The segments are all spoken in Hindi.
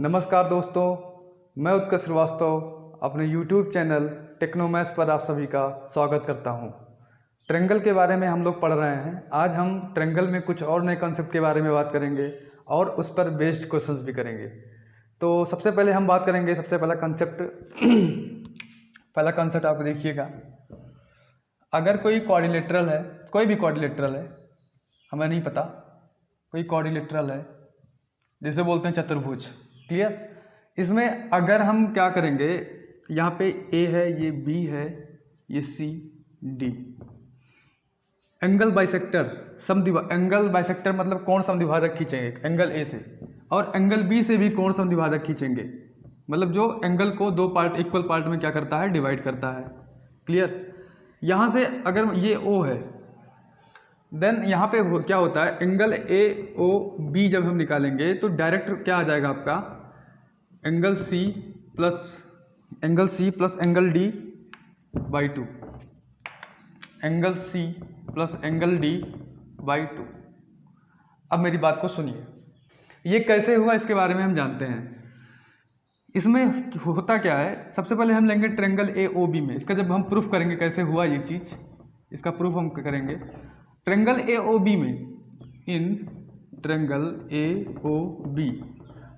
नमस्कार दोस्तों, मैं उत्कर्ष श्रीवास्तव अपने YouTube चैनल टेक्नोमैथ्स पर आप सभी का स्वागत करता हूं। ट्रायंगल के बारे में हम लोग पढ़ रहे हैं। आज हम ट्रायंगल में कुछ और नए कॉन्सेप्ट के बारे में बात करेंगे और उस पर बेस्ड क्वेश्चंस भी करेंगे। तो सबसे पहले हम बात करेंगे, सबसे पहला कॉन्सेप्ट आप देखिएगा। अगर कोई क्वाड्रिलेटरल है, कोई भी क्वाड्रिलेटरल है, हमें नहीं पता, कोई क्वाड्रिलेटरल है जिसे बोलते हैं चतुर्भुज। क्लियर। इसमें अगर हम क्या करेंगे, यहाँ पे ए है, ये बी है, ये C D. Angle bisector angle bisector मतलब कोण समद्विभाजक खींचेंगे एंगल ए से, और एंगल बी से भी कोण समद्विभाजक खींचेंगे, मतलब जो एंगल को दो पार्ट इक्वल पार्ट में क्या करता है, डिवाइड करता है। क्लियर। यहाँ से अगर ये ओ है, देन यहाँ पे क्या होता है, एंगल ए ओ बी जब हम निकालेंगे तो डायरेक्ट क्या आ जाएगा आपका, angle C plus angle D by 2, angle C plus angle D by 2। अब मेरी बात को सुनिए, ये कैसे हुआ इसके बारे में हम जानते हैं। इसमें होता क्या है, सबसे पहले हम लेंगे ट्रायंगल ए ओ बी में। इसका जब हम प्रूफ करेंगे कैसे हुआ ये चीज़, इसका प्रूफ हम करेंगे ट्रायंगल ए ओ बी में। In triangle A O B,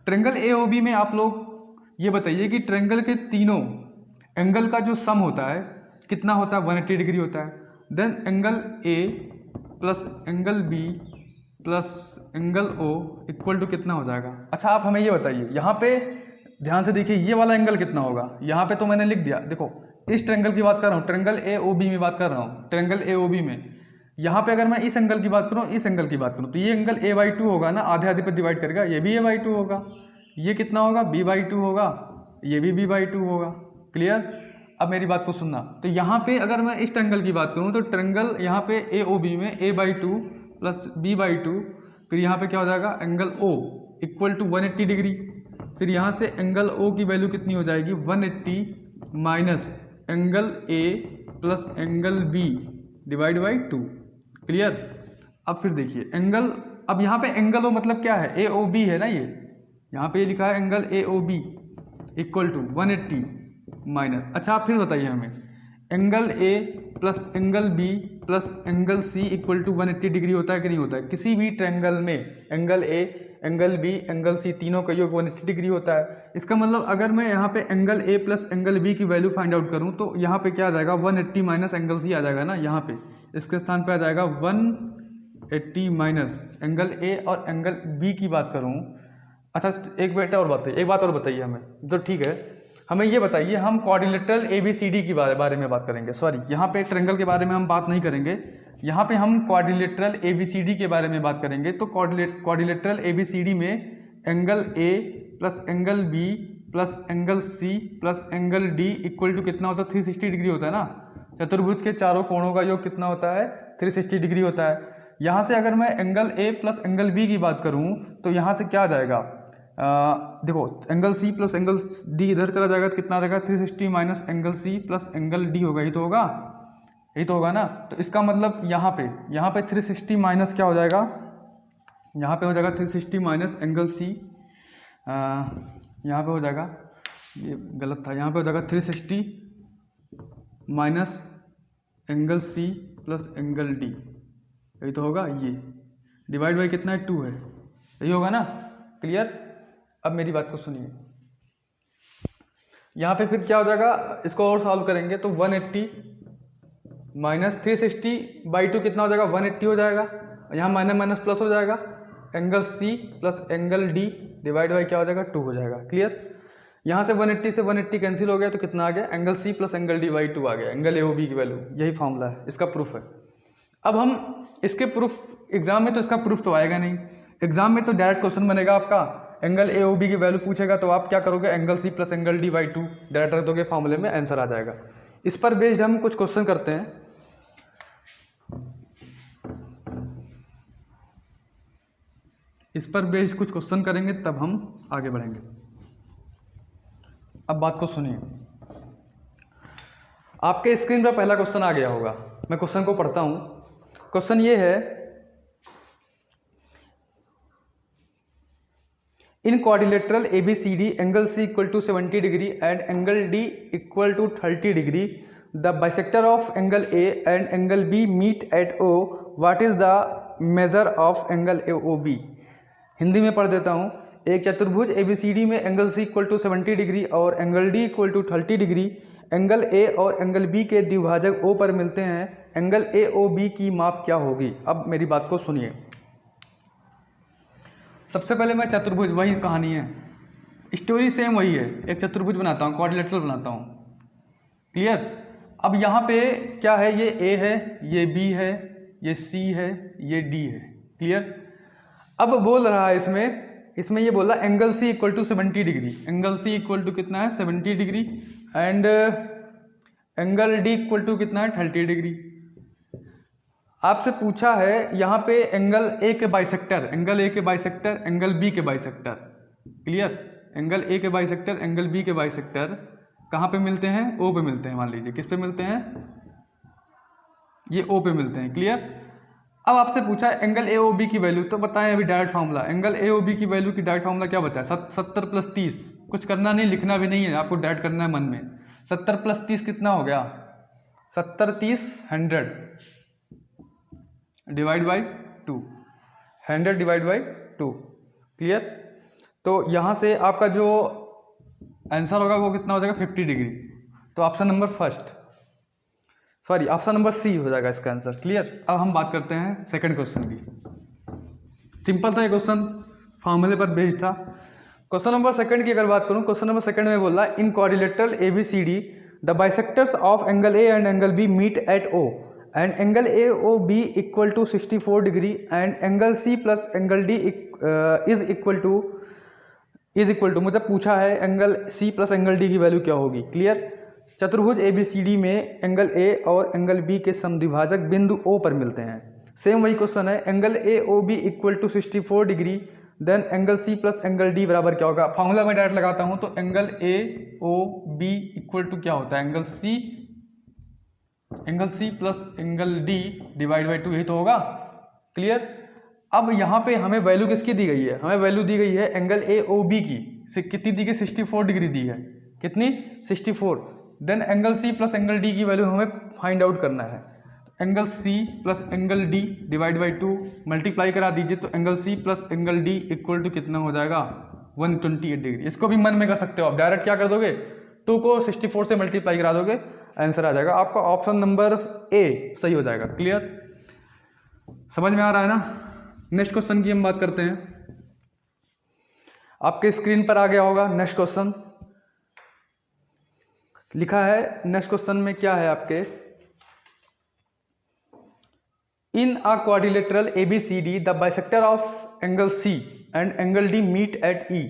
triangle A O B में आप लोग ये बताइए कि ट्रायंगल के तीनों एंगल का जो सम होता है कितना होता है, 180 डिग्री होता है। Then angle A plus angle B plus angle O equal to कितना हो जाएगा। अच्छा आप हमें ये बताइए, यहाँ पे ध्यान से देखिए, ये वाला एंगल कितना होगा। यहाँ पे तो मैंने लिख दिया, देखो इस ट्रायंगल की बात कर रहा हूँ, ट्रायंगल ए ओ बी में बात कर रहा हूँ, ट्रायंगल ए ओ बी में। यहाँ पे अगर मैं इस एंगल की बात करूँ, इस एंगल की बात करूँ, तो ये एंगल a बाई 2 होगा ना, आधे आधे पे डिवाइड करेगा, ये भी a बाई 2 होगा, ये कितना होगा b बाई 2 होगा, ये भी b बाई 2 होगा। क्लियर। अब मेरी बात को सुनना, तो यहाँ पे अगर मैं इस ट्रायंगल की बात करूँ तो ट्रायंगल यहाँ पे a o b में a by 2 plus b by 2, फिर यहाँ पे क्या हो जाएगा, angle o equal to 180 degree. फिर यहाँ से एंगल o की वैल्यू कितनी हो जाएगी, 180 minus angle a plus angle b divide by 2। Clear. अब फिर देखिए एंगल, अब यहाँ पे एंगल ओ मतलब क्या है, ए ओ बी है ना, ये यहाँ पे लिखा है angle A O B equal to 180 minus. अच्छा आप फिर बताइए हमें, angle A plus angle B plus angle C equal to 180 degree होता है कि नहीं होता है। किसी भी ट्रायंगल में angle A angle B angle C तीनों का योग 180 डिग्री होता है। इसका मतलब अगर मैं यहाँ पे angle A plus angle B की वैल्यू फाइंड आउट करूँ तो यहाँ पे क्या आ जाएगा, 180 माइनस एंगल सी आ जाएगा ना, यहाँ पे इसके स्थान पे आ जाएगा 180 माइनस एंगल ए और एंगल बी की बात करूँ। अच्छा एक बात और बताइए हमें, तो ठीक है, हमें ये बताइए, हम quadrilateral A B C D की बारे में बात करेंगे। सॉरी, यहाँ पे ट्रायंगल के बारे में हम बात नहीं करेंगे, यहाँ पे हम quadrilateral A B C D के बारे में बात करेंगे। तो quadrilateral A B C D में angle A plus angle B plus angle C plus angle D equal to कितना होता है, 360 डिग्री होता है ना। चतुर्भुज के चारों कोणों का योग कितना होता है, 360 डिग्री होता है। यहाँ से अगर मैं angle A plus angle B की बात करूँ तो यहाँ से क्या आ जाएगा, देखो angle C plus angle D इधर चला जाएगा तो कितना आ जाएगा, 360 minus angle C plus angle D होगा, यही तो होगा ना। तो इसका मतलब यहाँ पे 360 माइनस क्या हो जाएगा, यहाँ पे हो जाएगा 360 माइनस एंगल सी, यहाँ पे हो जाएगा, ये गलत था, यहाँ पे हो जाएगा 360 minus angle C plus angle D, यही तो होगा, ये डिवाइड बाई कितना है, 2 है, यही होगा ना। क्लियर। अब मेरी बात को सुनिए, यहाँ पे फिर क्या हो जाएगा, इसको और सॉल्व करेंगे तो 180 माइनस 360 बाई 2 कितना हो जाएगा, 180 हो जाएगा, यहाँ माइनस माइनस प्लस हो जाएगा, angle C plus angle D divide by क्या हो जाएगा, 2 हो जाएगा। क्लियर। यहाँ से 180 से 180 कैंसिल हो गया तो कितना आ गया, angle C plus angle D by 2 आ गया, एंगल ए ओ बी की वैल्यू, यही फॉर्मूला है, इसका प्रूफ है। अब हम इसके प्रूफ, एग्जाम में तो इसका प्रूफ तो आएगा नहीं, एग्जाम में तो डायरेक्ट क्वेश्चन बनेगा आपका, एंगल ए ओ बी की वैल्यू पूछेगा तो आप क्या करोगे, angle C plus angle D by 2 direct रख दोगे, फॉर्मूले में आंसर आ जाएगा। इस पर बेस्ड हम कुछ क्वेश्चन करते हैं। इस पर बेस्ड कुछ क्वेश्चन करेंगे तब हम आगे बढ़ेंगे। अब बात को सुनिए, आपके स्क्रीन पर पहला क्वेश्चन आ गया होगा, मैं क्वेश्चन को पढ़ता हूं। क्वेश्चन ये है, in quadrilateral ABCD angle C equal to 70 degree and angle D equal to 30 degree, the bisector of angle A and angle B meet at O, what is the measure of angle AOB। Hindi में पढ़ देता हूँ। एक चतुर्भुज ABCD में angle C equal to 70 degree और angle D equal to 30 degree angle A और एंगल B के द्विभाजक O पर मिलते हैं। एंगल AOB की माप क्या होगी। अब मेरी बात को सुनिए। सबसे पहले मैं चतुर्भुज, वही कहानी है, स्टोरी सेम वही है। एक चतुर्भुज बनाता हूँ, क्वाड्रिलेटरल बनाता हूँ, क्लियर। अब यहाँ पे क्या है, ये A है, ये B है, ये C है, ये D है, क्लियर। अब बोल रहा है इसमें ये बोला angle C equal to 70 degree, angle C equal to कितना है 70 degree and angle D equal to कितना है 30 डिग्री। आपसे पूछा है यहाँ पे एंगल A के बाइसेक्टर, एंगल A के बाइसेक्टर, एंगल B के बाइसेक्टर, क्लियर। एंगल A के बाइसेक्टर, एंगल B के बाइसेक्टर कहाँ पे मिलते हैं, O पे मिलते हैं। मान लीजिए किस पे मिलते हैं, ये O पे मिलते हैं, क्लियर। अब आपसे पूछा है एंगल AOB की वैल्यू, तो बताएं अभी डायरेक्ट फार्मूला, एंगल AOB की वैल्यू की डायरेक्ट फार्मूला क्या बताया, 70 प्लस 30, कुछ करना नहीं, लिखना भी नहीं है, आपको डायरेक्ट करना है मन में। 70 प्लस 30 कितना हो गया, 70 30 100 divide by 2, 100 divide by 2, clear. तो यहाँ से आपका जो आंसर होगा वो कितना हो जाएगा 50 डिग्री। तो option number option number C हो जाएगा इसका आंसर, क्लियर। अब हम बात करते हैं सेकंड क्वेश्चन की। सिंपल था ये क्वेश्चन, फॉर्मूले पर बेस्ड था। क्वेश्चन नंबर सेकंड की अगर बात करूँ, क्वेश्चन नंबर सेकंड में बोला in quadrilateral ABCD the bisectors of angle A and angle B meet at O and angle AOB equal to 64 degree and angle C plus angle D is equal to मुझे पूछा है angle C plus angle D की वैल्यू क्या होगी, क्लियर। चतुर्भुज ABCD में एंगल A और एंगल B के समद्विभाजक बिंदु O पर मिलते हैं। सेम वही क्वेश्चन है, angle AOB equal to 64 degree then angle C plus angle D बराबर क्या होगा। फॉर्मूला मैं डायरेक्ट लगाता हूँ, तो एंगल AOB इक्वल टू क्या होता है, angle C plus angle D divide by 2, यही तो होगा, क्लियर। अब यहाँ पे हमें वैल्यू किसकी दी गई है, हमें वैल्यू दी गई है एंगल AOB की, कितनी दी गई 64 डिग्री दी है, कितनी 64। Then angle C plus angle D की वैल्यू हमें फाइंड आउट करना है। Angle C plus angle D divide by 2 multiply करा दीजिए, तो angle C plus angle D equal to कितना हो जाएगा 128 डिग्री। इसको भी मन में कर सकते हो आप, डायरेक्ट क्या कर दोगे, 2 को 64 से मल्टीप्लाई करा दोगे, आंसर आ जाएगा आपका ऑप्शन नंबर A सही हो जाएगा, क्लियर। समझ में आ रहा है ना। नेक्स्ट क्वेश्चन की हम बात करते हैं, आपके स्क्रीन पर आ गया होगा नेक्स्ट क्वेश्चन, लिखा है नेक्स्ट क्वेश्चन में क्या है आपके, in a quadrilateral ABCD the bisector of angle C and angle D meet at E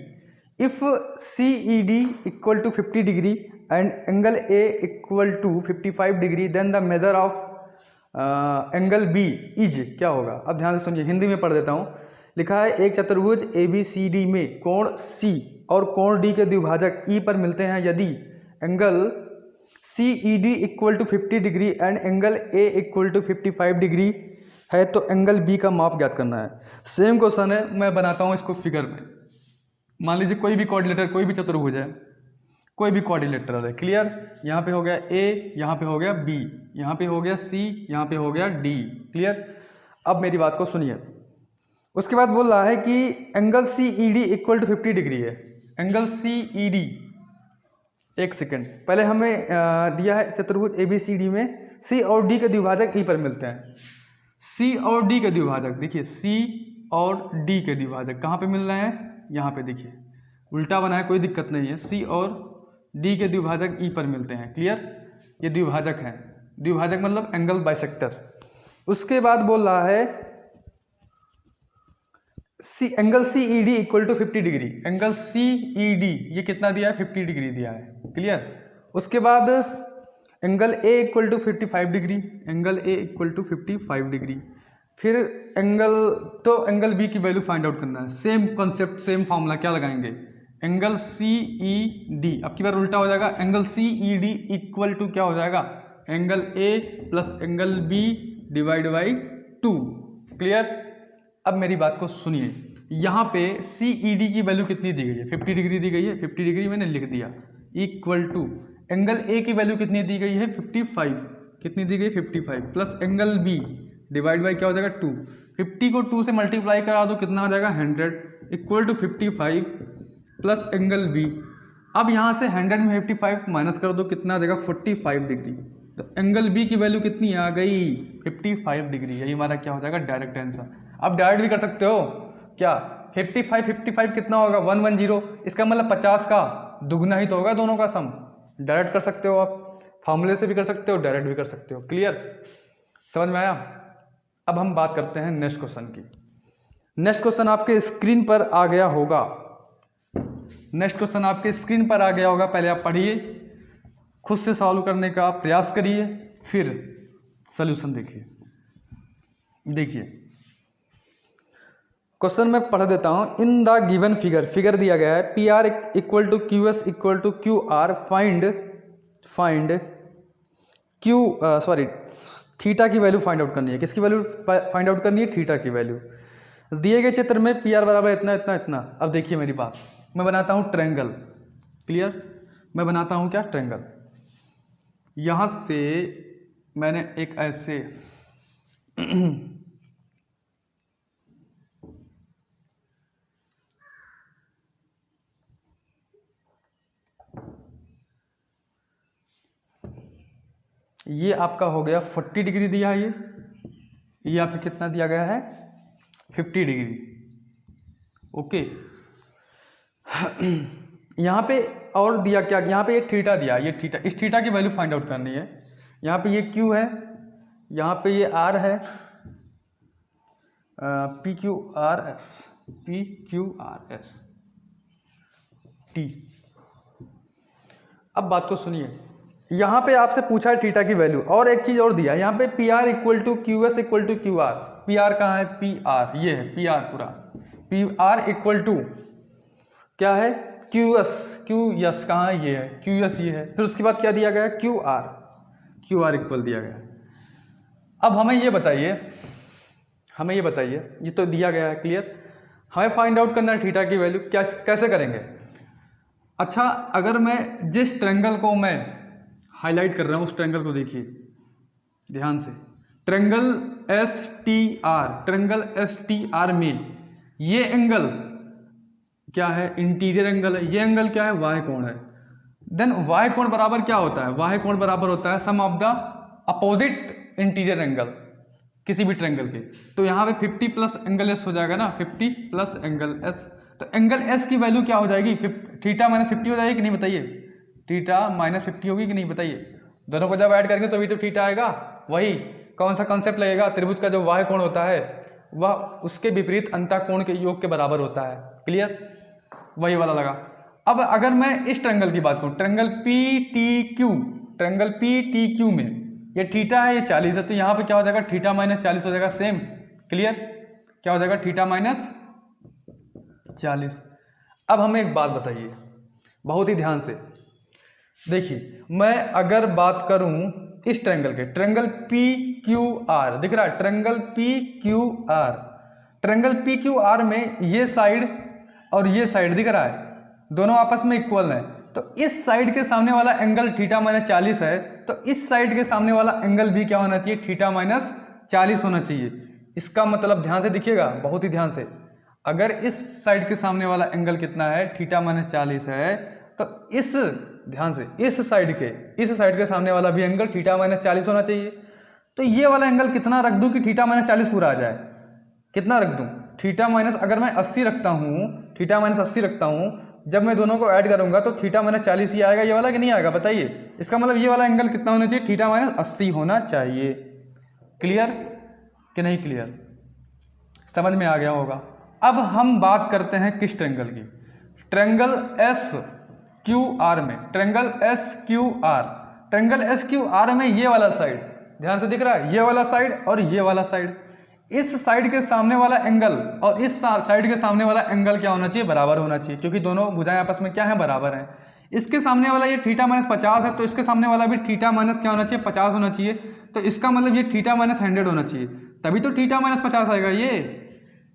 if CED equal to 50 degree and angle A equal to 55 degree then the measure of angle B is क्या होगा। अब ध्यान से सुनिए, हिंदी में पढ़ देता हूँ। लिखा है एक चतुर्भुज ABCD में कोण C और कोण D के द्विभाजक E पर मिलते हैं। यदि angle CED equal to 50 degree and angle A equal to 55 degree है तो एंगल B का माप ज्ञात करना है। सेम क्वेश्चन है, मैं बनाता हूँ इसको फिगर में। मान लीजिए कोई भी क्वाड्रिलेटर, कोई भी चतुर्भुज है, कोई भी क्वाड्रिलेटरल है, क्लियर। यहाँ पे हो गया A, यहाँ पे हो गया B, यहाँ पे हो गया C, यहाँ पे हो गया D, क्लियर। अब मेरी बात को सुनिए। उसके बाद बोल रहा है कि angle CED equal to 50 degree है। एंगल CED, एक सेकेंड, पहले हमें दिया है चतुर्भुज ABCD में C और D के द्विभाजक E पर मिलते हैं। C और D के द्विभाजक, देखिए C और D के द्विभाजक कहाँ पे मिल रहे हैं, यहाँ पे देखिए उल्टा बना है, कोई दिक्कत नहीं है। C और D के द्विभाजक E पर मिलते हैं, क्लियर। ये द्विभाजक हैं, द्विभाजक मतलब एंगल बाइसेक्टर। उसके बाद बोल रहा है angle CED equal to 50 degree. Angle CED ये कितना दिया है, 50 डिग्री दिया है, क्लियर। उसके बाद angle A equal to 55 degree, angle A equal to 55 degree. फिर एंगल B की वैल्यू फाइंड आउट करना है। सेम कॉन्सेप्ट, सेम फॉर्मूला, क्या लगाएंगे, एंगल CED, अब की बार उल्टा हो जाएगा। एंगल CED इक्वल टू क्या हो जाएगा, angle A plus angle B divide by 2, clear. अब मेरी बात को सुनिए, यहाँ पे CED की वैल्यू कितनी दी गई है, 50 डिग्री दी गई है, 50 डिग्री मैंने लिख दिया, इक्वल टू एंगल ए की वैल्यू कितनी दी गई है 55, कितनी दी गई 55 plus angle B divide by क्या हो जाएगा 2, 50 को 2 से मल्टीप्लाई करा दो कितना हो जाएगा 100 equal to 55 plus angle B. अब यहाँ से 100 में 55 माइनस कर दो कितना आ जाएगा 45 डिग्री। तो एंगल बी की वैल्यू कितनी आ गई 55 डिग्री। यही हमारा क्या हो जाएगा डायरेक्ट आंसर। अब डायरेक्ट भी कर सकते हो क्या, 55 कितना होगा 110, इसका मतलब 50 का दुगना ही तो होगा दोनों का सम। डायरेक्ट कर सकते हो आप, फॉर्मूले से भी कर सकते हो, डायरेक्ट भी कर सकते हो। क्लियर, समझ में आया। अब हम बात करते हैं नेक्स्ट क्वेश्चन की। नेक्स्ट क्वेश्चन आपके स्क्रीन पर आ गया होगा, नेक्स्ट क्वेश्चन आपके स्क्रीन पर आ गया होगा। पहले आप पढ़िए, खुद से सॉल्व करने का प्रयास करिए, फिर सॉल्यूशन देखिए। देखिए क्वेश्चन मैं पढ़ देता हूं। In the given figure, figure दिया गया है P R equal to Q S equal to Q R, find theta की वैल्यू फाइंड आउट करनी है। किसकी वैल्यू फाइंड आउट करनी है, थीटा की वैल्यू। दिए गए चित्र में पी आर बराबर इतना इतना इतना। अब देखिए मेरी बात, मैं बनाता हूँ ट्रायंगल। क्लियर, मैं बनाता हूँ क्या ट्रायंगल। यहाँ से मैंने एक ऐसे ये आपका हो गया 40 डिग्री दिया है, ये आपको कितना दिया गया है 50 डिग्री। ओके, यहाँ पे और दिया क्या, यहाँ पे ये थीटा दिया, ये थीटा, इस थीटा की वैल्यू फाइंड आउट करनी है। यहाँ पे ये क्यू है, यहाँ पे ये आर है, P Q R S T. अब बात को सुनिए, यहाँ पे आपसे पूछा है थीटा की वैल्यू, और एक चीज़ और दिया, यहाँ पे P R equal to Q S equal to Q R. P R कहाँ है, पी आर ये है, पी आर पूरा, पी आर इक्वल टू क्या है क्यू एस कहाँ है, ये है क्यू एस, ये है। फिर उसके बाद क्या दिया गया क्यू आर इक्वल दिया गया। अब हमें ये बताइए, ये तो दिया गया है क्लियर, हमें फाइंड आउट करना है थीटा की वैल्यू। क्या कैसे करेंगे। अच्छा, अगर मैं जिस ट्रायंगल को मैं हाईलाइट कर रहा हूँ उस ट्रायंगल को देखिए ध्यान से, ट्रायंगल एस टी आर में ये एंगल क्या है, इंटीरियर एंगल है। ये एंगल क्या है, वाय कोण है। देन वाय कोण बराबर क्या होता है, वाय कोण बराबर होता है sum of the opposite interior angle किसी भी ट्रायंगल के। तो यहाँ पे 50 प्लस एंगल एस हो जाएगा ना, 50 प्लस एंगल एस। तो एंगल एस की वैल्यू क्या हो जाएगी, थीटा माइनस 50 हो जाएगी कि नहीं बताइए, थीटा माइनस 50 होगी कि नहीं बताइए। दोनों को जब ऐड करेंगे तो भी तो थीटा आएगा। वही कौन सा कॉन्सेप्ट लगेगा, त्रिभुज का जो वाय कोण होता है वह उसके विपरीत अंतःकोण के योग के बराबर होता है। क्लियर, वही वाला लगा। अब अगर मैं इस ट्रायंगल की बात करूँ, ट्रायंगल पी टी क्यू में ये थीटा है, ये 40 है, तो यहाँ पे क्या हो जाएगा थीटा माइनस 40 हो जाएगा सेम। क्लियर, क्या हो जाएगा थीटा माइनस 40। अब हमें एक बात बताइए बहुत ही ध्यान से देखिए, मैं अगर बात करूं इस ट्रायंगल के, ट्रायंगल पी क्यू आर दिख रहा है, ट्रायंगल पी क्यू आर में ये साइड और ये साइड दिख रहा है, दोनों आपस में इक्वल हैं। तो इस साइड के सामने वाला एंगल थीटा माइनस 40 है, तो इस साइड के सामने वाला एंगल भी क्या होना चाहिए, थीटा माइनस 40 होना चाहिए। इसका मतलब ध्यान से देखिएगा, बहुत ही ध्यान से, अगर इस साइड के सामने वाला एंगल कितना है थीटा माइनस 40 है, तो इस ध्यान से इस साइड के सामने वाला भी एंगल थीटा माइनस 40 होना चाहिए। तो ये वाला एंगल कितना रख दूं कि थीटा माइनस 40 पूरा आ जाए, कितना रख दूं, थीटा माइनस, अगर मैं 80 रखता हूँ, थीटा माइनस 80 रखता हूँ, जब मैं दोनों को ऐड करूंगा तो थीटा माइनस 40 ही आएगा, ये वाला कि नहीं आएगा बताइए। इसका मतलब ये वाला एंगल कितना होना चाहिए, थीटा माइनस 80 होना चाहिए। क्लियर कि नहीं क्लियर, समझ में आ गया होगा। अब हम बात करते हैं किस ट्रायंगल की, ट्रायंगल एस क्यू आर में, ट्रायंगल एस क्यू आर में ये वाला साइड ध्यान से दिख रहा है, ये वाला साइड और ये वाला साइड, इस साइड के सामने वाला एंगल और इस साइड के सामने वाला एंगल क्या होना चाहिए, बराबर होना चाहिए, क्योंकि दोनों भुजाएं आपस में क्या है, बराबर हैं। इसके सामने वाला ये थीटा माइनस 50 है, तो इसके सामने वाला भी थीटा माइनस क्या होना चाहिए, 50 होना चाहिए। तो इसका मतलब ये थीटा माइनस 100 होना चाहिए, तभी तो थीटा माइनस 50 आएगा ये।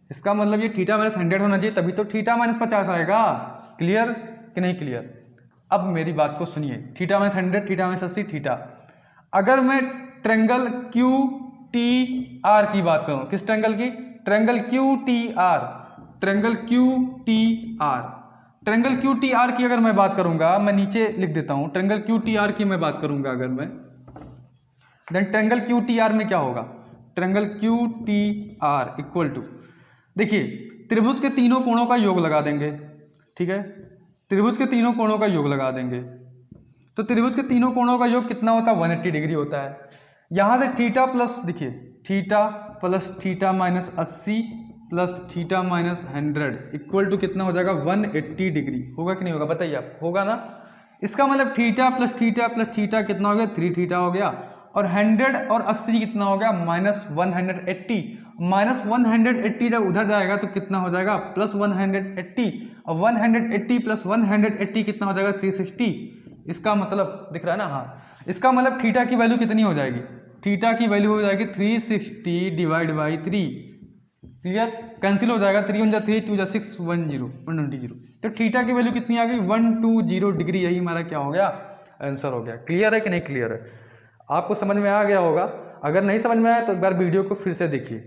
इसका मतलब ये थीटा माइनस 100 होना चाहिए, तभी तो थीटा माइनस 50 आएगा। क्लियर कि नहीं क्लियर? अब मेरी बात को सुनिए, theta minus 100, theta minus 80, theta. अगर मैं ट्रेंगल क्यू टी आर की बात करूं, किस ट्रेंगल की? Triangle Q T are, triangle Q T are, triangle Q T are की अगर मैं बात करूंगा, मैं नीचे लिख देता हूं, ट्रेंगल क्यू टी आर की मैं बात करूंगा अगर मैं, then triangle Q T R में क्या होगा? Triangle Q T R equal to, देखिए त्रिभुज के तीनों कोणों का योग लगा देंगे, ठीक है, त्रिभुज के तीनों कोणों का योग लगा देंगे। तो त्रिभुज के तीनों कोणों का योग कितना होता है? 180 डिग्री होता है। यहाँ से थीटा प्लस, देखिए theta plus theta minus 80 plus theta minus 100 equal to कितना हो जाएगा? 180 डिग्री। होगा कि नहीं होगा बताइए आप? होगा ना। इसका मतलब theta plus theta plus theta कितना हो गया? 3 थीटा हो गया। और 100 और 80 कितना हो गया? माइनस 180। माइनस 180 जब उधर जाएगा तो कितना हो जाएगा? प्लस 180। और 180 प्लस 180 कितना हो जाएगा? 360। इसका मतलब दिख रहा है ना? हाँ, इसका मतलब थीटा की वैल्यू कितनी हो जाएगी? थीटा की वैल्यू हो जाएगी 360 डिवाइड बाई 3। क्लियर? कैंसिल हो जाएगा, 3 × 3 2 × 6 120। तो थीटा की वैल्यू कितनी आ गई? 120 डिग्री। यही हमारा क्या हो गया? आंसर हो गया। क्लियर है कि नहीं क्लियर है? आपको समझ में आ गया होगा। अगर नहीं समझ में आया तो एक बार वीडियो को फिर से देखिए।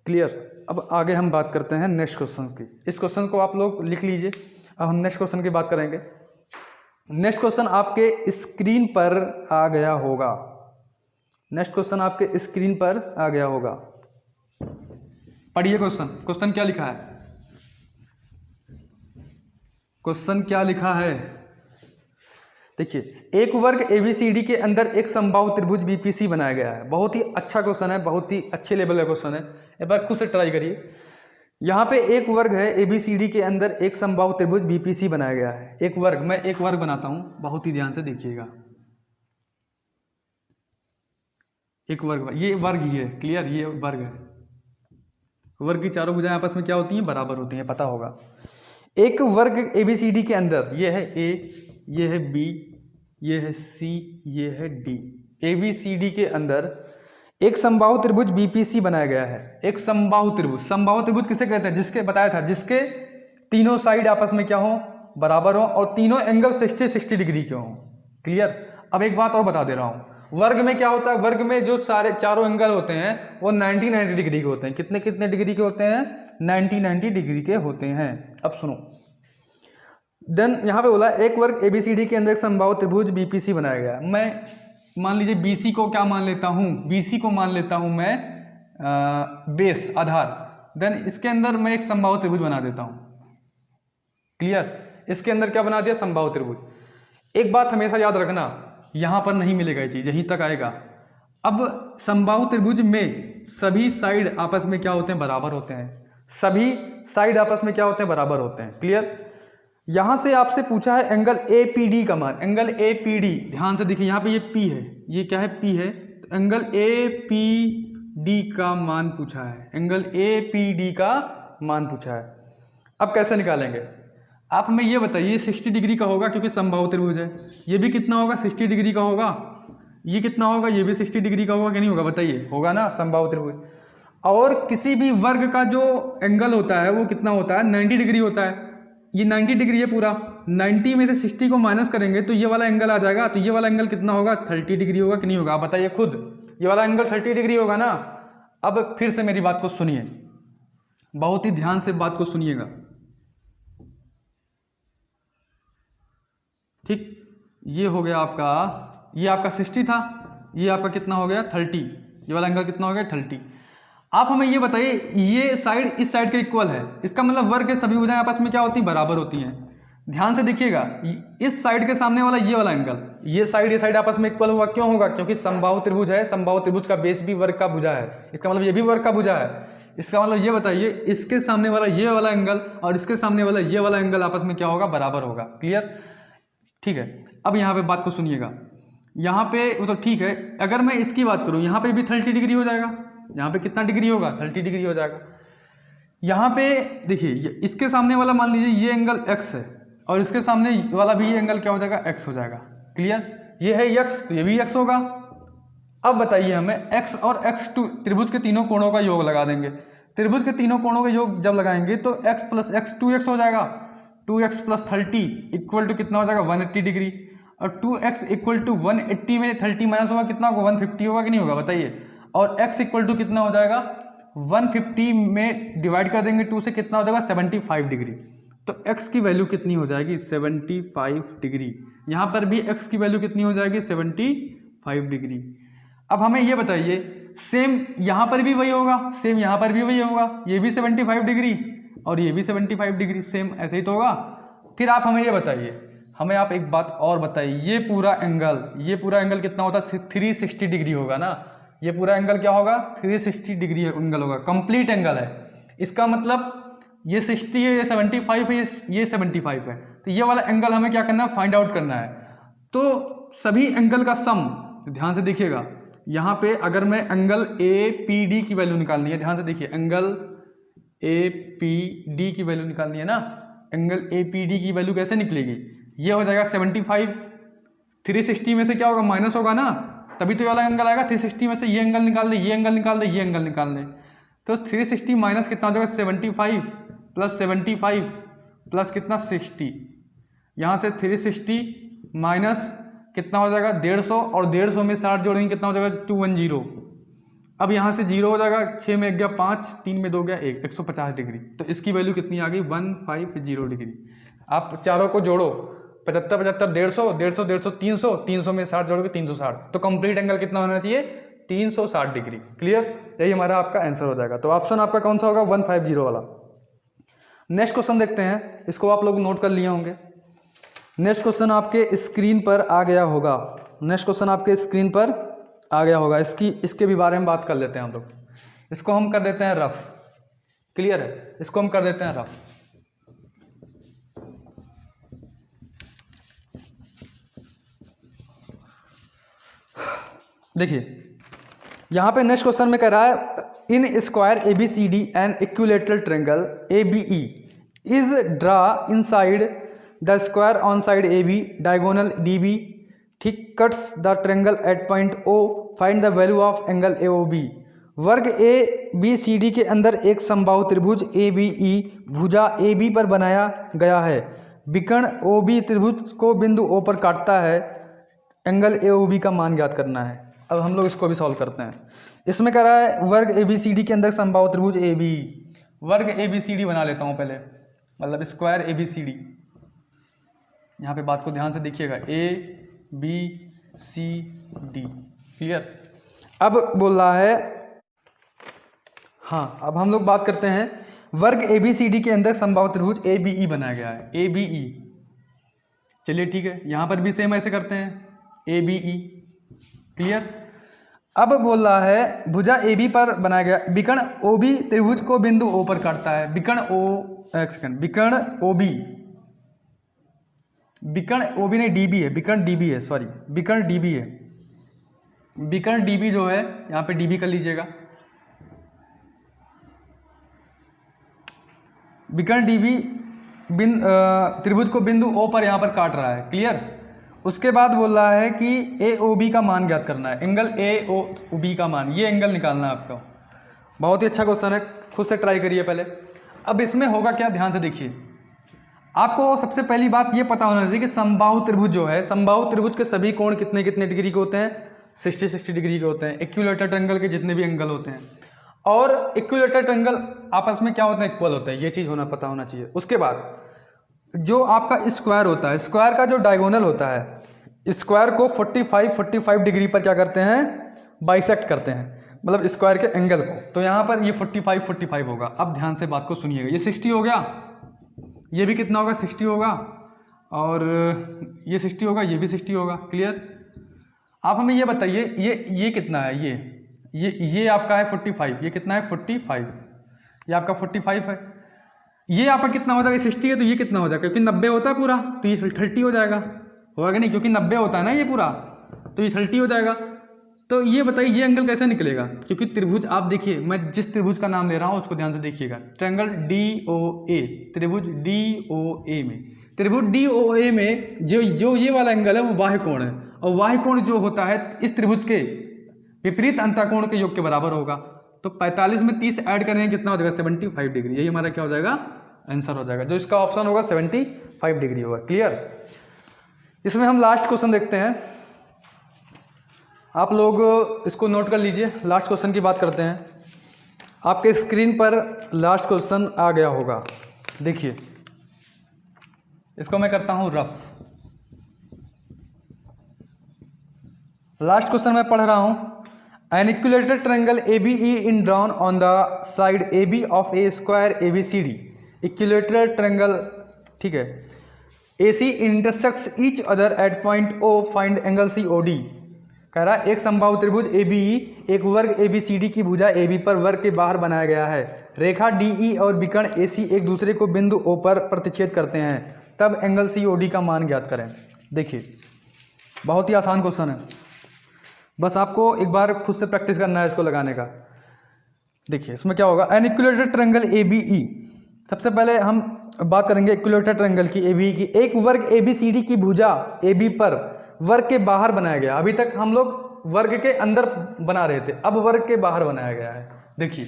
क्लियर? अब आगे हम बात करते हैं नेक्स्ट क्वेश्चन की। इस क्वेश्चन को आप लोग लिख लीजिए। अब हम नेक्स्ट क्वेश्चन की बात करेंगे। नेक्स्ट क्वेश्चन आपके स्क्रीन पर आ गया होगा। नेक्स्ट क्वेश्चन आपके स्क्रीन पर आ गया होगा। पढ़िए क्वेश्चन। क्वेश्चन क्या लिखा है? क्वेश्चन क्या लिखा है? देखिए, एक वर्ग ABCD के अंदर एक समबाहु त्रिभुज BPC बनाया गया है। बहुत ही अच्छा क्वेश्चन है, बहुत ही अच्छे लेवल का क्वेश्चन है। एक बार खुद से ट्राई करिए। यहाँ पे एक वर्ग है ABCD के अंदर एक समबाहु त्रिभुज BPC बनाया गया है। एक वर्ग, मैं एक वर्ग बनाता हूँ, बहुत ही ध्यान से देखिएगा। एक वर्ग, ये वर्ग ही है। क्लियर? ये वर्ग है। वर्ग की चारों भुजाएं आपस में क्या होती हैं? बराबर होती हैं, पता होगा। एक वर्ग ABCD के अंदर, ये है A, ये है B, ये है C, ये है D। ABCD के अंदर एक समबाहु त्रिभुज BPC बनाया गया है। एक समबाहु त्रिभुज, समबाहु त्रिभुज किसे कहते हैं? जिसके बताया था, जिसके तीनों साइड आपस में क्या हो? बराबर हो, और तीनों एंगल 60 डिग्री के हों। क्लियर? अब एक बात और बता दे रहा हूँ, वर्ग में क्या होता है? वर्ग में जो सारे चारों एंगल होते हैं वो 90 डिग्री के होते हैं। कितने कितने डिग्री के होते हैं? 90 डिग्री के होते हैं। अब सुनो, देन यहाँ पे बोला एक वर्ग ABCD के अंदर एक समबाहु त्रिभुज BPC बनाया गया। मैं मान लीजिए BC को क्या मान लेता हूँ? BC को मान लेता हूँ मैं बेस, आधार। देन इसके अंदर मैं एक समबाहु त्रिभुज बना देता हूँ। क्लियर? इसके अंदर क्या बना दिया? समबाहु त्रिभुज। एक बात हमेशा याद रखना, यहाँ पर नहीं मिलेगा ये चीज़, यहीं तक आएगा। अब समबाहु त्रिभुज में सभी साइड आपस में क्या होते हैं? बराबर होते हैं। सभी साइड आपस में क्या होते हैं? बराबर होते हैं। क्लियर? यहाँ से आपसे पूछा है एंगल APD का मान। एंगल APD, ध्यान से देखिए, यहाँ पे ये P है, ये क्या है? P है। तो एंगल APD का मान पूछा है। एंगल APD का मान पूछा है। अब कैसे निकालेंगे? आप हमें ये बताइए, 60 डिग्री का होगा क्योंकि समबाहु त्रिभुज है। ये भी कितना होगा? 60 डिग्री का होगा। ये कितना होगा? ये भी 60 डिग्री का होगा कि नहीं होगा? बताइए। होगा ना, समबाहु त्रिभुज। और किसी भी वर्ग का जो एंगल होता है वो कितना होता है? 90 डिग्री होता है। ये 90 डिग्री है पूरा। 90 में से 60 को माइनस करेंगे तो ये वाला एंगल आ जाएगा। तो ये वाला एंगल कितना होगा? 30 डिग्री होगा कि नहीं होगा? आप बताइए खुद। ये वाला एंगल 30 डिग्री होगा ना। अब फिर से मेरी बात को सुनिए, बहुत ही ध्यान से बात को सुनिएगा। ठीक, ये हो गया आपका, ये आपका 60 था, ये आपका कितना हो गया? 30। ये वाला एंगल कितना हो गया? 30। आप हमें ये बताइए, ये साइड इस साइड के इक्वल है। इसका मतलब वर्ग के सभी भुजाएं आपस में क्या होती हैं? बराबर होती हैं। ध्यान से देखिएगा, इस साइड के सामने वाला ये वाला एंगल, ये साइड आपस में इक्वल होगा। क्यों होगा? क्योंकि समबाहु त्रिभुज है। समबाहु त्रिभुज का बेस भी वर्ग का भुजा है। इसका मतलब ये भी वर्ग का भुजा है। इसका मतलब ये बताइए, इसके सामने वाला ये वाला एंगल और इसके सामने वाला ये वाला एंगल आपस में क्या होगा? बराबर होगा। क्लियर? ठीक है। अब यहाँ पे बात को सुनिएगा। यहाँ पे वो तो ठीक है, अगर मैं इसकी बात करूँ, यहाँ पे भी 30 डिग्री हो जाएगा। यहाँ पे कितना डिग्री होगा? 30 डिग्री हो जाएगा। यहाँ पे देखिए, इसके सामने वाला मान लीजिए ये एंगल x है और इसके सामने वाला भी ये एंगल क्या हो जाएगा? x हो जाएगा। क्लियर? ये है x तो ये भी x होगा। अब बताइए हमें, x और x2 त्रिभुज के तीनों कोणों का योग लगा देंगे। त्रिभुज के तीनों कोणों के योग जब लगाएंगे तो x प्लस एक्स 2x हो जाएगा, 2x प्लस 30 इक्वल टू कितना हो जाएगा 180 डिग्री, और 2x इक्वल टू 180 में 30 माइनस होगा कितना होगा 150 होगा कि नहीं होगा बताइए, और x इक्वल टू कितना हो जाएगा 150 में डिवाइड कर देंगे 2 से कितना हो जाएगा 75 डिग्री, तो x की वैल्यू कितनी हो जाएगी 75 डिग्री। यहाँ पर भी x की वैल्यू कितनी हो जाएगी 75 डिग्री। अब हमें ये बताइए सेम यहाँ पर भी वही होगा, सेम यहाँ पर भी वही होगा, ये भी 75 डिग्री और ये भी 75 डिग्री, सेम ऐसे ही तो होगा। फिर आप हमें ये बताइए, हमें आप एक बात और बताइए, ये पूरा एंगल कितना होता है 360 डिग्री होगा ना, ये पूरा एंगल क्या होगा 360 डिग्री एंगल होगा, कंप्लीट एंगल है। इसका मतलब ये 60 है, ये 75 है, ये 75 है, तो ये वाला एंगल हमें क्या करना है फाइंड आउट करना है। तो सभी एंगल का सम, ध्यान से देखिएगा, यहाँ पे अगर मैं एंगल APD की वैल्यू निकालनी है, ध्यान से देखिए एंगल APD की वैल्यू निकालनी है ना, एंगल APD की वैल्यू कैसे निकलेगी, ये हो जाएगा 75, 360 में से क्या होगा माइनस होगा ना, तभी तो ये वाला एंगल आएगा। 360 में से ये एंगल निकाल दे, ये एंगल निकाल दे, ये एंगल निकाल दे, तो 360 माइनस कितना हो जाएगा 75 प्लस 75 प्लस कितना 60, यहाँ से 360 माइनस कितना हो जाएगा 150, और 150 में 60 जोड़ेंगे कितना हो जाएगा 210। अब यहाँ से 0 हो जाएगा, 6 में 1 गया 5, 3 में 2 गया 1, 150 डिग्री, तो इसकी वैल्यू कितनी आ गई 150 डिग्री। आप चारों को जोड़ो, 75 75 150, 150 150 300, 300 में 60 जोड़ोगे 360, तो कंप्लीट एंगल कितना होना चाहिए 360 डिग्री। क्लियर, यही हमारा आपका आंसर हो जाएगा। तो ऑप्शन आपका कौन सा होगा 150 वाला। नेक्स्ट क्वेश्चन देखते हैं, इसको आप लोग नोट कर लिए होंगे। नेक्स्ट क्वेश्चन आपके स्क्रीन पर आ गया होगा, नेक्स्ट क्वेश्चन आपके स्क्रीन पर आ गया होगा, इसके भी बारे में बात कर लेते हैं हम लोग। इसको हम कर देते हैं रफ, क्लियर है, इसको हम कर देते हैं रफ। देखिए यहाँ पे नेक्स्ट क्वेश्चन में कह रहा है in square ABCD and equilateral triangle ABE is draw inside the square on side AB diagonal DB ठीक cuts the triangle eight point O, find the value of angle AOB। वर्ग ABCD के अंदर एक समबाहु त्रिभुज ABE भुजा AB पर बनाया गया है, विकर्ण OB त्रिभुज को बिंदु O पर काटता है, एंगल AOB का मान ज्ञात करना है। अब हम लोग इसको भी सॉल्व करते हैं। इसमें कह रहा है वर्ग ABCD के अंदर समबाहु त्रिभुज AB, वर्ग ABCD बना लेता हूँ पहले, मतलब स्क्वायर ABCD। यहाँ पे बात को ध्यान से देखिएगा, ABCD, क्लियर। अब बोल रहा है, हाँ अब हम लोग बात करते हैं वर्ग ABCD के अंदर समबाहु त्रिभुज ABE बनाया गया है, ABE। चलिए ठीक है, यहाँ पर भी सेम ऐसे करते हैं ABE, क्लियर। अब बोल रहा है भुजा AB पर बनाया गया विकर्ण OB त्रिभुज को बिंदु O पर काटता है, विकर्ण OB नहीं DB है, विकर्ण DB है, सॉरी विकर्ण DB है, विकर्ण DB जो है यहाँ पे DB कर लीजिएगा, विकर्ण DB त्रिभुज को बिंदु O पर यहाँ पर काट रहा है, क्लियर। उसके बाद बोल रहा है कि AOB का मान ज्ञात करना है, एंगल AOB का मान, ये एंगल निकालना है आपको। बहुत ही अच्छा क्वेश्चन है, खुद से ट्राई करिए पहले। अब इसमें होगा क्या, ध्यान से देखिए। आपको सबसे पहली बात ये पता होना चाहिए कि समबाहु त्रिभुज जो है, समबाहु त्रिभुज के सभी कोण कितने कितने डिग्री के होते हैं, 60 डिग्री के होते हैं। इक्विलेटरल ट्रायंगल के जितने भी एंगल होते हैं, और इक्विलेटरल ट्रायंगल आपस में क्या होते हैं, इक्वल होते हैं, ये चीज़ पता होना चाहिए। उसके बाद जो आपका स्क्वायर होता है, स्क्वायर का जो डायगोनल होता है, स्क्वायर को 45 डिग्री पर क्या करते हैं, बाइसेक्ट करते हैं, मतलब स्क्वायर के एंगल को। तो यहाँ पर ये 45 होगा। अब ध्यान से बात को सुनिएगा, ये 60 हो गया, ये भी कितना होगा 60 होगा, और ये 60 होगा, ये भी 60 होगा, क्लियर। आप हमें ये बताइए ये कितना है, ये आपका है 45, ये कितना है 45, ये आपका 45 है, ये आपका कितना हो जाएगा 60 है, तो ये कितना हो जाएगा, क्योंकि 90 होता है पूरा, तो ये 30 हो जाएगा, होगा कि नहीं, क्योंकि 90 होता है ना ये पूरा, तो ये 30 हो जाएगा। तो ये बताइए ये एंगल कैसे निकलेगा, क्योंकि त्रिभुज आप देखिए, मैं जिस त्रिभुज का नाम ले रहा हूँ उसको ध्यान से देखिएगा, ट्रायंगल DOA, त्रिभुज DOA में, त्रिभुज DOA में जो ये वाला एंगल है वो बाह्य कोण है, और बाह्य कोण जो होता है इस त्रिभुज के विपरीत अंतःकोण के योग के बराबर होगा। तो 45 में 30 ऐड करेंगे कितना हो जाएगा 75 डिग्री। यही हमारा क्या हो जाएगा आंसर हो जाएगा, जो इसका ऑप्शन होगा 75 डिग्री होगा। क्लियर। इसमें हम लास्ट क्वेश्चन देखते हैं, आप लोग इसको नोट कर लीजिए। लास्ट क्वेश्चन की बात करते हैं। आपके स्क्रीन पर लास्ट क्वेश्चन आ गया होगा, देखिए इसको मैं करता हूँ रफ। लास्ट क्वेश्चन मैं पढ़ रहा हूँ। An equilateral triangle ABE in drawn on the side AB of A square ABCD। Equilateral triangle, ठीक है, AC intersects each other at point O, find angle COD। कह रहा है एक समबाहु त्रिभुज ABE एक वर्ग ABCD की भुजा AB पर वर्ग के बाहर बनाया गया है। रेखा DE और विकर्ण AC एक दूसरे को बिंदु O पर प्रतिच्छेद करते हैं, तब एंगल COD का मान ज्ञात करें। देखिए बहुत ही आसान क्वेश्चन है, बस आपको एक बार खुद से प्रैक्टिस करना है इसको लगाने का। देखिए इसमें क्या होगा, एन इक्विलेटरल ट्रायंगल ABE। सबसे पहले हम बात करेंगे इक्विलेटरल ट्रायंगल की ABE की। एक वर्ग ABCD की भुजा AB पर वर्ग के बाहर बनाया गया। अभी तक हम लोग वर्ग के अंदर बना रहे थे, अब वर्ग के बाहर बनाया गया है। देखिए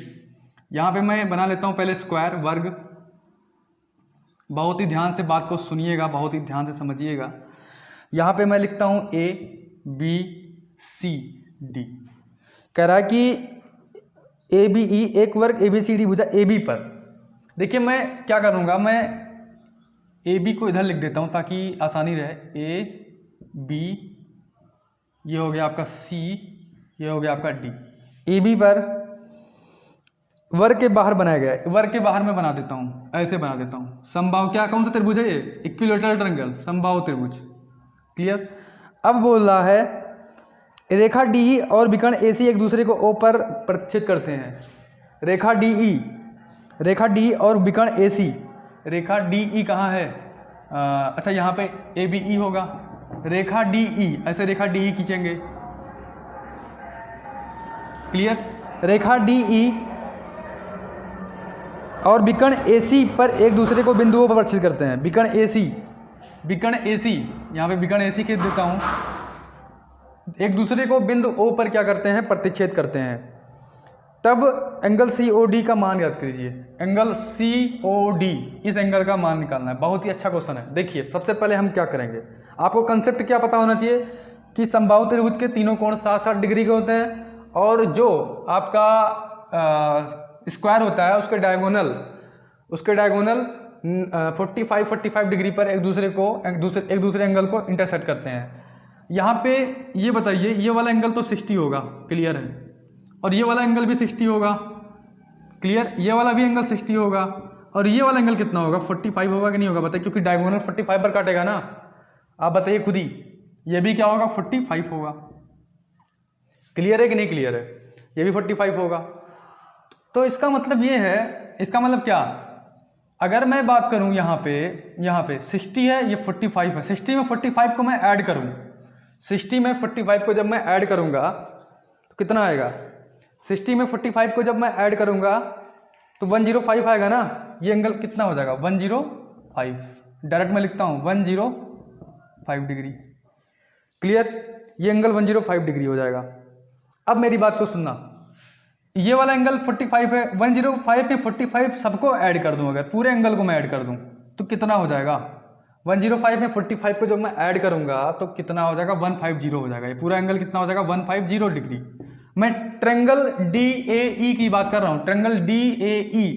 यहाँ पे मैं बना लेता हूँ पहले स्क्वायर वर्ग। बहुत ही ध्यान से बात को सुनिएगा, बहुत ही ध्यान से समझिएगा। यहाँ पे मैं लिखता हूँ ABCD। कह रहा है कि ABE एक वर्ग ABCD भुजा AB पर। देखिए मैं क्या करूँगा, मैं AB को इधर लिख देता हूँ ताकि आसानी रहे। AB, ये हो गया आपका C, ये हो गया आपका D। AB पर वर्ग के बाहर बनाया गया है, वर्ग के बाहर मैं बना देता हूँ, ऐसे बना देता हूँ। समबाहु क्या, कौन सा त्रिभुज है ये, इक्विलेटरल ट्रायंगल, समबाहु त्रिभुज। क्लियर। अब बोल रहा है रेखा DE और विकर्ण AC एक दूसरे को O पर प्रतिच्छेद करते हैं। रेखा DE और विकर्ण AC, रेखा DE कहाँ है, अच्छा यहाँ पे ABE होगा। रेखा DE, ऐसे रेखा DE खींचेंगे। क्लियर। रेखा DE और विकर्ण AC पर एक दूसरे को बिंदुओं पर प्रतिच्छेद करते हैं। विकर्ण AC, यहाँ पे विकर्ण AC खींच देता हूँ। एक दूसरे को बिंदु O पर क्या करते हैं, प्रतिच्छेद करते हैं, तब एंगल COD का मान याद कीजिए। एंगल COD, इस एंगल का मान निकालना है। बहुत ही अच्छा क्वेश्चन है। देखिए सबसे पहले हम क्या करेंगे, आपको कंसेप्ट क्या पता होना चाहिए कि समबाहु त्रिभुज के तीनों कोण 60-60 डिग्री के होते हैं, और जो आपका स्क्वायर होता है उसके डायगोनल 45 डिग्री पर एक दूसरे एंगल को इंटरसेक्ट करते हैं। यहाँ पे ये बताइए, ये वाला एंगल तो 60 होगा, क्लियर है, और ये वाला एंगल भी 60 होगा, क्लियर। ये वाला भी एंगल 60 होगा, और ये वाला एंगल कितना होगा, 45 होगा कि नहीं होगा बताइए, क्योंकि डायगोनल 45 पर काटेगा ना। आप बताइए खुद ही, ये भी क्या होगा, 45 होगा। क्लियर है कि नहीं क्लियर है, ये भी 45 होगा। तो इसका मतलब ये है, इसका मतलब क्या, अगर मैं बात करूं यहाँ पे 60 है, ये 45 है। 60 में 45 को मैं ऐड करूं, 60 में 45 को जब मैं ऐड करूंगा तो कितना आएगा, 60 में 45 को जब मैं ऐड करूंगा तो 105 आएगा ना। ये एंगल कितना हो जाएगा, 105। डायरेक्ट मैं लिखता हूँ 105 डिग्री। क्लियर। ये एंगल 105 डिग्री हो जाएगा। अब मेरी बात को सुनना, ये वाला एंगल 45 है, 105 में 45 सबको ऐड कर दूं, अगर पूरे एंगल को मैं ऐड कर दूं तो कितना हो जाएगा, 105 में 45 को जब मैं ऐड करूंगा तो कितना हो जाएगा, 150 हो जाएगा। ये पूरा एंगल कितना हो जाएगा, 150 डिग्री। मैं ट्रायंगल DAE की बात कर रहा हूँ, ट्रायंगल DAE।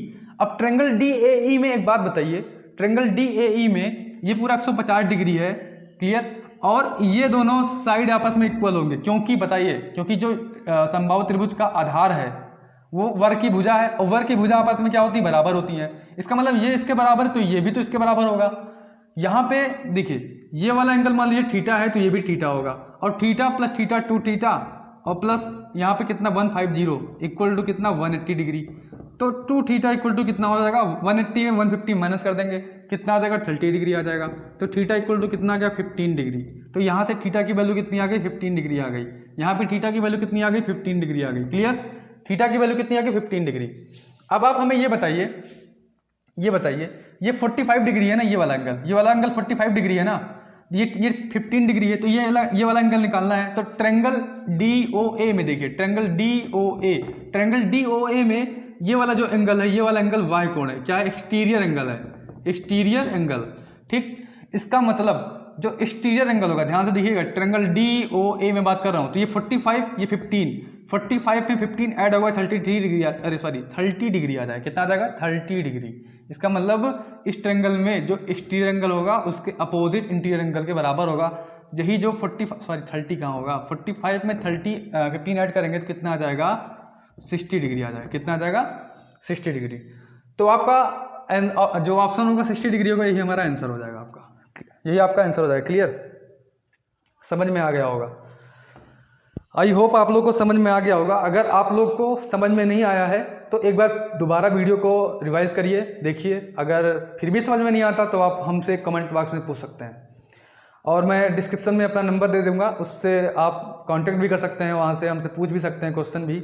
अब ट्रायंगल DAE में एक बात बताइए, ट्रायंगल DAE में ये पूरा 150 डिग्री है, क्लियर, और ये दोनों साइड आपस में इक्वल होंगे। क्योंकि बताइए, क्योंकि जो समबाहु त्रिभुज का आधार है वो वर्ग की भुजा है, और वर्ग की भुजा आपस में क्या होती है, बराबर होती है। इसका मतलब ये इसके बराबर है तो ये भी तो इसके बराबर होगा। यहाँ पे देखिए, ये वाला एंगल मान लीजिए थीटा है तो ये भी थीटा होगा, और थीटा प्लस थीटा 2 थीटा, और प्लस यहाँ पे कितना 150 इक्वल टू कितना 180 डिग्री। तो 2 थीटा इक्वल टू कितना हो जाएगा, 180 में 150 माइनस कर देंगे, कितना आ जाएगा, 30 डिग्री आ जाएगा। तो थीटा इक्वल टू कितना आ गया, 15 डिग्री। तो यहाँ से थीटा की वैल्यू कितनी आ गई, 15 डिग्री आ गई। यहाँ पे थीटा की वैल्यू कितनी आ गई, 15 डिग्री आ गई। क्लियर। थीटा की वैल्यू कितनी आ गई, 15 डिग्री। अब आप हमें ये बताइए ये 45 डिग्री है ना, ये वाला एंगल 45 डिग्री है ना, ये 15 डिग्री है, तो ये वाला एंगल निकालना है। तो ट्रायंगल DOA में देखिए, ट्रायंगल DOA में ये वाला जो एंगल है, ये वाला एंगल वाई कोण है, क्या है, एक्सटीरियर एंगल है, एक्सटीरियर एंगल। ठीक, इसका मतलब जो एक्सटीरियर एंगल होगा, ध्यान से देखिएगा, ट्रायंगल DOA में बात कर रहा हूँ, तो ये 45, ये 15, 45 में 15 ऐड होगा 33 डिग्री, अरे सॉरी 30 डिग्री आ जाएगा। कितना आ जाएगा, 30 डिग्री। इसका मतलब इस ट्रायंगल में जो एक्सटीरियर एंगल होगा उसके अपोजिट इंटीरियर एंगल के बराबर होगा। यही जो 30 कहाँ होगा, 45 में 15 ऐड करेंगे तो कितना आ जाएगा, 60 डिग्री आ जाएगा। कितना आ जाएगा, 60 डिग्री। तो आपका जो ऑप्शन होगा 60 डिग्री होगा, यही हमारा आंसर हो जाएगा, आपका यही आपका आंसर हो जाएगा। क्लियर, समझ में आ गया होगा। आई होप आप लोग को समझ में आ गया होगा। अगर आप लोग को समझ में नहीं आया है तो एक बार दोबारा वीडियो को रिवाइज करिए, देखिए। अगर फिर भी समझ में नहीं आता तो आप हमसे कमेंट बॉक्स में पूछ सकते हैं, और मैं डिस्क्रिप्शन में अपना नंबर दे दूंगा, उससे आप कांटेक्ट भी कर सकते हैं, वहाँ से हमसे पूछ भी सकते हैं क्वेश्चन भी।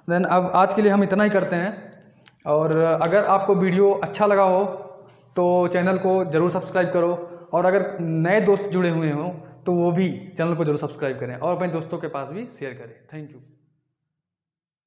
देन अब आज के लिए हम इतना ही करते हैं, और अगर आपको वीडियो अच्छा लगा हो तो चैनल को ज़रूर सब्सक्राइब करो, और अगर नए दोस्त जुड़े हुए हों तो वो भी चैनल को जरूर सब्सक्राइब करें और अपने दोस्तों के पास भी शेयर करें। Thank you.